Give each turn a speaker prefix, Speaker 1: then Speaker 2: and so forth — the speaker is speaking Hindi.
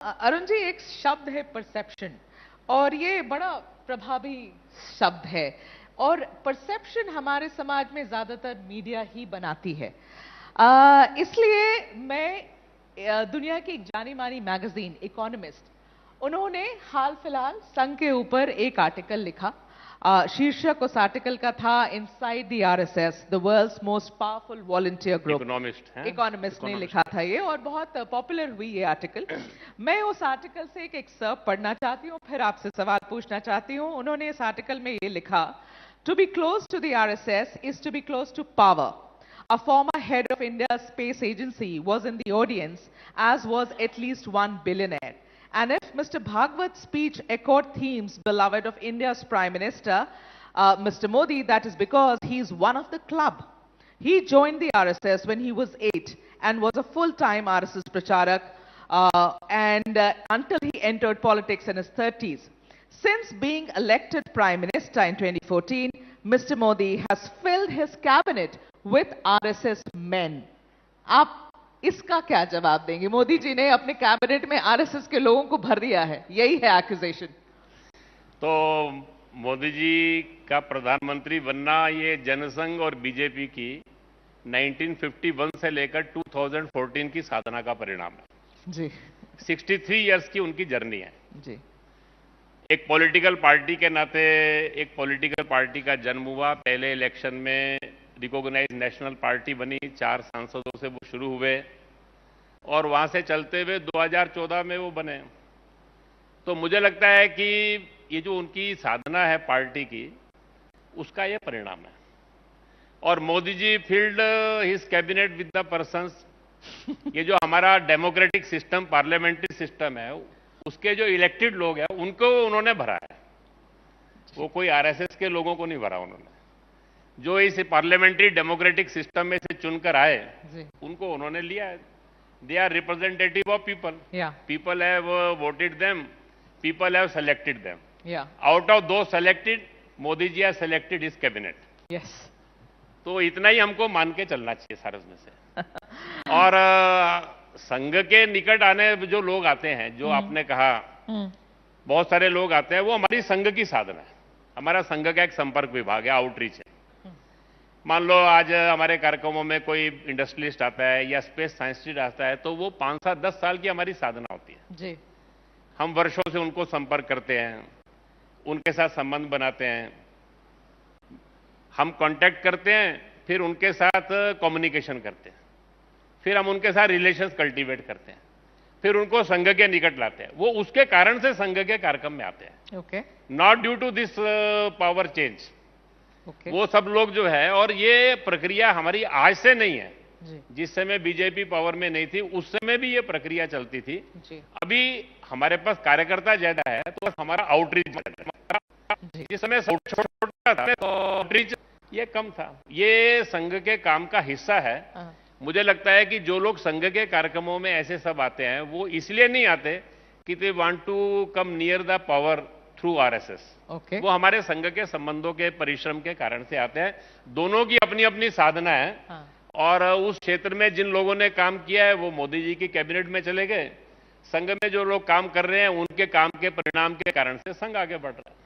Speaker 1: अरुण जी, एक शब्द है परसेप्शन, और ये बड़ा प्रभावी शब्द है। और परसेप्शन हमारे समाज में ज्यादातर मीडिया ही बनाती है। इसलिए मैं दुनिया की एक जानी मानी मैगजीन इकोनॉमिस्ट, उन्होंने हाल फिलहाल संघ के ऊपर एक आर्टिकल लिखा। शीर्षक उस आर्टिकल का था inside the RSS, the world's most powerful volunteer group. Economist ने लिखा था ये, और बहुत पॉपुलर हुई ये आर्टिकल। मैं उस आर्टिकल से एक एक्सर्प्ट पढ़ना चाहती हूँ, फिर आपसे सवाल पूछना चाहती हूँ। उन्होंने इस आर्टिकल में ये लिखा, to be close to the RSS is to be close to power. A former head of India's space agency was in the audience, as was at least one billionaire. And if Mr. Bhagwat's speech echoed themes beloved of India's Prime Minister, Mr. Modi, that is because he is one of the club. He joined the RSS when he was 8 and was a full-time RSS pracharak until he entered politics in his 30s. Since being elected Prime Minister in 2014, Mr. Modi has filled his cabinet with RSS men. आप इसका क्या जवाब देंगे? मोदी जी ने अपने कैबिनेट में आरएसएस के लोगों को भर दिया है, यही है एक्यूजेशन।
Speaker 2: तो मोदी जी का प्रधानमंत्री बनना ये जनसंघ और बीजेपी की 1951 से लेकर 2014 की साधना का परिणाम है
Speaker 1: जी।
Speaker 2: 63 इयर्स की उनकी जर्नी है
Speaker 1: जी।
Speaker 2: एक पॉलिटिकल पार्टी के नाते एक पॉलिटिकल पार्टी का जन्म हुआ। पहले इलेक्शन में रिकॉग्नाइज नेशनल पार्टी बनी, 4 सांसदों से वो शुरू हुए और वहां से चलते हुए 2014 में वो बने। तो मुझे लगता है कि ये जो उनकी साधना है पार्टी की, उसका ये परिणाम है। और Modi ji field his cabinet with the persons, ये जो हमारा डेमोक्रेटिक सिस्टम, पार्लियामेंट्री सिस्टम है, उसके जो इलेक्टेड लोग हैं उनको उन्होंने भरा है। वो कोई आरएसएस के लोगों को नहीं भरा उन्होंने। जो इस पार्लियामेंट्री डेमोक्रेटिक सिस्टम में से चुनकर आए उनको उन्होंने लिया है। They are representative of people, people have voted them, people have selected them. Out of those selected, Modi ji have selected his cabinet.
Speaker 1: Yes.
Speaker 2: तो इतना ही हमको मान के चलना चाहिए सारे उसमें से। और संघ के निकट आने जो लोग आते हैं, जो आपने कहा बहुत सारे लोग आते हैं, वो हमारी संघ की साधना है। हमारा संघ का एक संपर्क विभाग है, आउटरीच है। मान लो आज हमारे कार्यक्रमों में कोई इंडस्ट्रियलिस्ट आता है या स्पेस साइंटिस्ट आता है, तो वो 5 साल 10 साल की हमारी साधना होती है
Speaker 1: जी।
Speaker 2: हम वर्षों से उनको संपर्क करते हैं, उनके साथ संबंध बनाते हैं, हम कांटेक्ट करते हैं, फिर उनके साथ कम्युनिकेशन करते हैं, फिर हम उनके साथ रिलेशंस कल्टीवेट करते हैं, फिर उनको संघ के निकट लाते हैं। वो उसके कारण से संघ के कार्यक्रम में आते हैं।
Speaker 1: Okay.
Speaker 2: Not due to this power change. वो सब लोग जो है, और ये प्रक्रिया हमारी आज से नहीं है
Speaker 1: जी।
Speaker 2: जिस समय बीजेपी पावर में नहीं थी उस समय भी ये प्रक्रिया चलती थी जी। अभी हमारे पास कार्यकर्ता ज्यादा है तो हमारा आउटरीच, जिस समय छोटा था तो आउटरीच ये कम था। ये संघ के काम का हिस्सा है। मुझे लगता है कि जो लोग संघ के कार्यक्रमों में ऐसे सब आते हैं, वो इसलिए नहीं आते कि they want to come near the power through RSS. वो हमारे संघ के संबंधों के परिश्रम के कारण से आते हैं। दोनों की अपनी अपनी साधना है। और उस क्षेत्र में जिन लोगों ने काम किया है वो मोदी जी की कैबिनेट में चले गए। संघ में जो लोग काम कर रहे हैं उनके काम के परिणाम के कारण से संघ आगे बढ़ रहा है।